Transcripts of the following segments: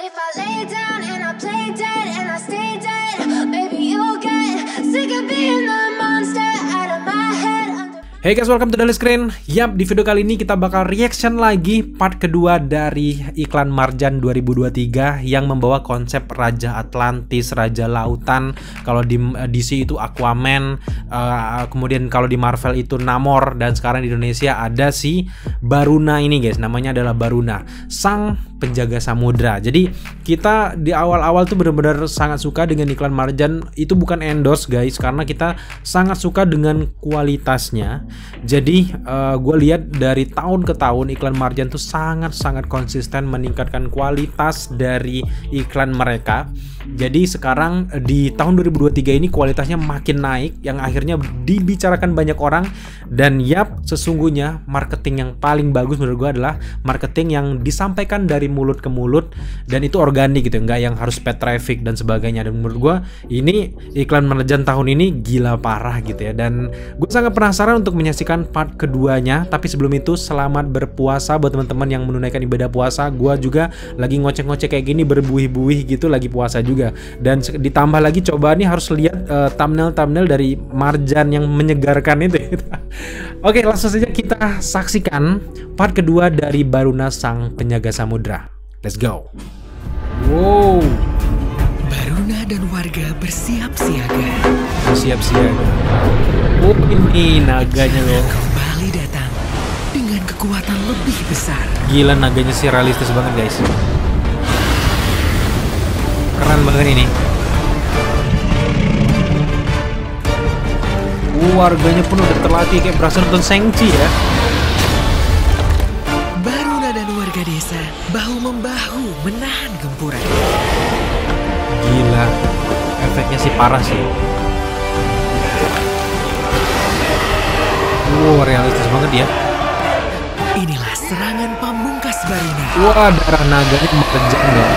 if I lay down and I play dead and I stay dead, maybe you'll get sick of being the monster out of my head. Hey guys, welcome to Daily Screen. Yap, di video kali ini kita bakal reaction lagi part kedua dari iklan Marjan 2023 yang membawa konsep Raja Atlantis, Raja Lautan. Kalau di DC itu Aquaman, kemudian kalau di Marvel itu Namor, dan sekarang di Indonesia ada si Baruna ini guys, namanya adalah Baruna, sang penjaga samudra. Jadi kita di awal-awal tuh benar-benar sangat suka dengan iklan Marjan. Itu bukan endorse guys, karena kita sangat suka dengan kualitasnya. Jadi gue lihat dari tahun ke tahun iklan Marjan tuh sangat-sangat konsisten meningkatkan kualitas dari iklan mereka. Jadi sekarang di tahun 2023 ini kualitasnya makin naik, yang akhirnya dibicarakan banyak orang. Dan yap, sesungguhnya marketing yang paling bagus menurut gue adalah marketing yang disampaikan dari mulut ke mulut, dan itu organik gitu, nggak yang harus paid traffic dan sebagainya. Dan menurut gue ini iklan Marjan tahun ini gila parah gitu ya. Dan gue sangat penasaran untuk menyaksikan part keduanya. Tapi sebelum itu, selamat berpuasa buat teman-teman yang menunaikan ibadah puasa. Gue juga lagi ngoceh-ngoceh kayak gini, berbuih-buih gitu, lagi puasa juga. Dan ditambah lagi coba nih harus lihat thumbnail dari Marjan yang menyegarkan itu. Oke, langsung saja kita saksikan part kedua dari Baruna sang penjaga samudra. Let's go. Wow. Baruna dan warga bersiap siaga. Oh, ini naganya loh. Kembali datang dengan kekuatan lebih besar. Gila, naganya sih realistis banget guys. Keren banget ini. Warganya pun udah terlatih kayak berasa nonton Shang-Chi ya. Baruna dan warga desa bahu-membahu menahan gempuran. Gila, efeknya sih parah sih. Wow, realistis banget ya. Inilah serangan pamungkas Baruna. Wah, darah naganya menerjang ya.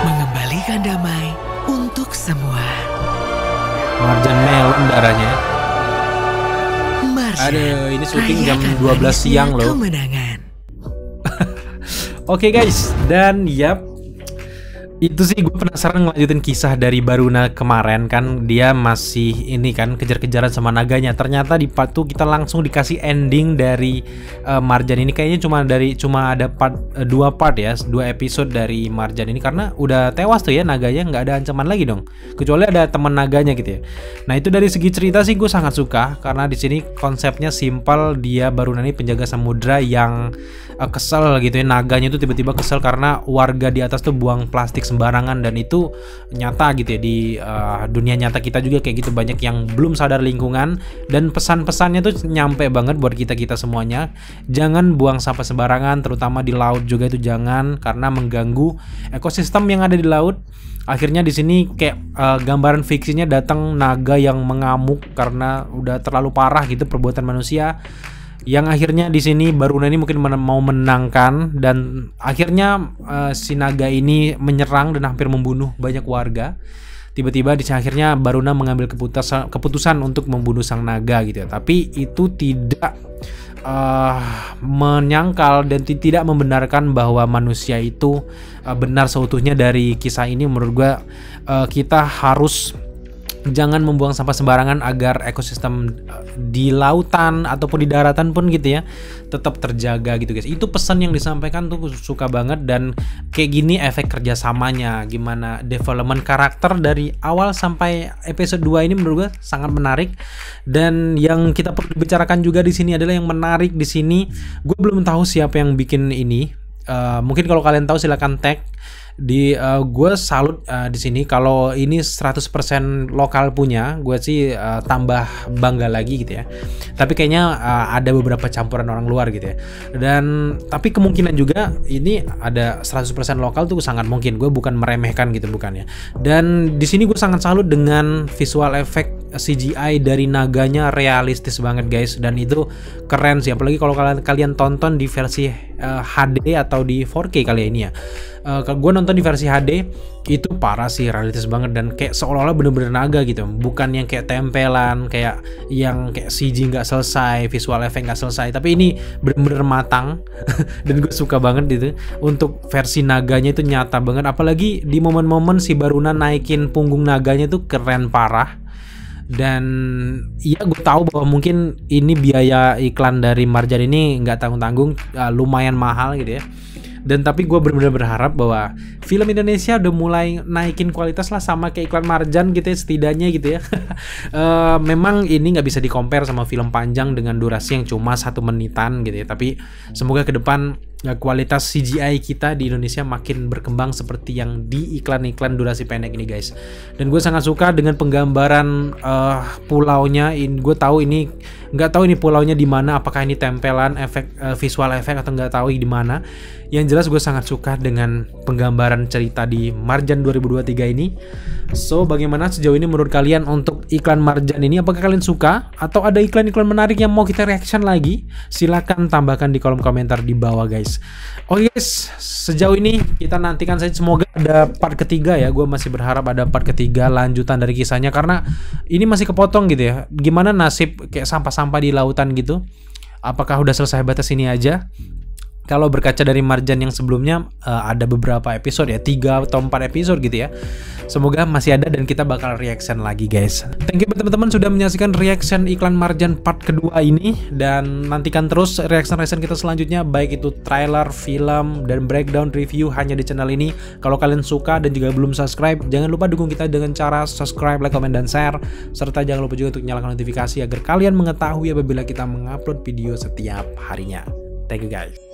Mengembalikan damai untuk semua. Marjan melon darahnya. Marjan, Aduh, ini syuting jam rayakan 12 siang manisnya loh. kemenangan. Oke guys, dan yap, itu sih gue penasaran ngelanjutin kisah dari Baruna kemarin. Kan dia masih ini kan kejar-kejaran sama naganya. Ternyata di part 2 kita langsung dikasih ending dari Marjan ini. Kayaknya cuma ada dua part ya, 2 episode dari Marjan ini, karena udah tewas tuh ya naganya, nggak ada ancaman lagi dong, kecuali ada teman naganya gitu ya. Nah, itu dari segi cerita sih gue sangat suka, karena di sini konsepnya simpel. Dia Baruna ini penjaga samudra yang kesel gitu ya. Naganya itu tiba-tiba kesel karena warga di atas tuh buang plastik sembarangan, dan itu nyata gitu ya di dunia nyata kita juga kayak gitu, banyak yang belum sadar lingkungan. Dan pesan-pesannya tuh nyampe banget buat kita semuanya. Jangan buang sampah sembarangan, terutama di laut juga itu jangan, karena mengganggu ekosistem yang ada di laut. Akhirnya di sini kayak gambaran fiksinya datang naga yang mengamuk karena udah terlalu parah gitu perbuatan manusia. Yang akhirnya di sini Baruna ini mungkin mau menangkan, dan akhirnya si naga ini menyerang dan hampir membunuh banyak warga. Tiba-tiba di akhirnya Baruna mengambil keputusan untuk membunuh sang naga gitu ya. Tapi itu tidak menyangkal dan tidak membenarkan bahwa manusia itu benar seutuhnya dari kisah ini. Menurut gua kita harus jangan membuang sampah sembarangan agar ekosistem di lautan ataupun di daratan pun gitu ya tetap terjaga gitu guys. Itu pesan yang disampaikan tuh suka banget. Dan kayak gini efek kerjasamanya, gimana development karakter dari awal sampai episode 2 ini menurut gue sangat menarik. Dan yang kita perlu bicarakan juga di sini adalah, yang menarik di sini gue belum tahu siapa yang bikin ini. Mungkin kalau kalian tahu silahkan tag di gue salut di sini. Kalau ini 100% lokal punya, gue sih tambah bangga lagi gitu ya. Tapi kayaknya ada beberapa campuran orang luar gitu ya. Dan tapi kemungkinan juga ini ada 100% lokal tuh sangat mungkin. Gue bukan meremehkan gitu, bukan ya. Dan di sini gue sangat salut dengan visual effect CGI dari naganya realistis banget guys, dan itu keren sih, apalagi kalau kalian tonton di versi HD atau di 4K kali ini ya. Gue nonton di versi HD itu parah sih, realistis banget dan kayak seolah-olah bener-bener naga gitu, bukan yang kayak tempelan, kayak yang kayak CG nggak selesai, visual effect nggak selesai, tapi ini bener-bener matang dan gue suka banget gitu. Untuk versi naganya itu nyata banget, apalagi di momen-momen si Baruna naikin punggung naganya tuh keren parah. Dan ya gue tahu bahwa mungkin ini biaya iklan dari Marjan ini nggak tanggung-tanggung, lumayan mahal gitu ya. Dan tapi gue benar-benar berharap bahwa film Indonesia udah mulai naikin kualitas lah sama kayak iklan Marjan gitu ya, setidaknya gitu ya. Memang ini nggak bisa di-compare sama film panjang dengan durasi yang cuma 1 menitan gitu ya. Tapi semoga ke depan kualitas CGI kita di Indonesia makin berkembang seperti yang di iklan-iklan durasi pendek ini guys. Dan gue sangat suka dengan penggambaran pulaunya. Gue tahu ini nggak tahu ini pulaunya di mana, apakah ini tempelan efek visual effect atau nggak tahu di mana. Yang jelas gue sangat suka dengan penggambaran cerita di Marjan 2023 ini. So bagaimana sejauh ini menurut kalian untuk iklan Marjan ini? Apakah kalian suka atau ada iklan-iklan menarik yang mau kita reaction lagi? Silahkan tambahkan di kolom komentar di bawah guys. Oke guys, sejauh ini kita nantikan saja, semoga ada part ketiga ya. Gue masih berharap ada part ketiga lanjutan dari kisahnya, karena ini masih kepotong gitu ya. Gimana nasib kayak sampah-sampah di lautan gitu? Apakah udah selesai batas ini aja? Kalau berkaca dari Marjan yang sebelumnya ada beberapa episode ya, 3 atau 4 episode gitu ya. Semoga masih ada dan kita bakal reaction lagi guys. Thank you teman-teman sudah menyaksikan reaction iklan Marjan part kedua ini. Dan nantikan terus reaction-reaction kita selanjutnya, baik itu trailer, film, dan breakdown review hanya di channel ini. Kalau kalian suka dan juga belum subscribe, jangan lupa dukung kita dengan cara subscribe, like, comment, dan share. Serta jangan lupa juga untuk nyalakan notifikasi agar kalian mengetahui apabila kita mengupload video setiap harinya. Thank you guys.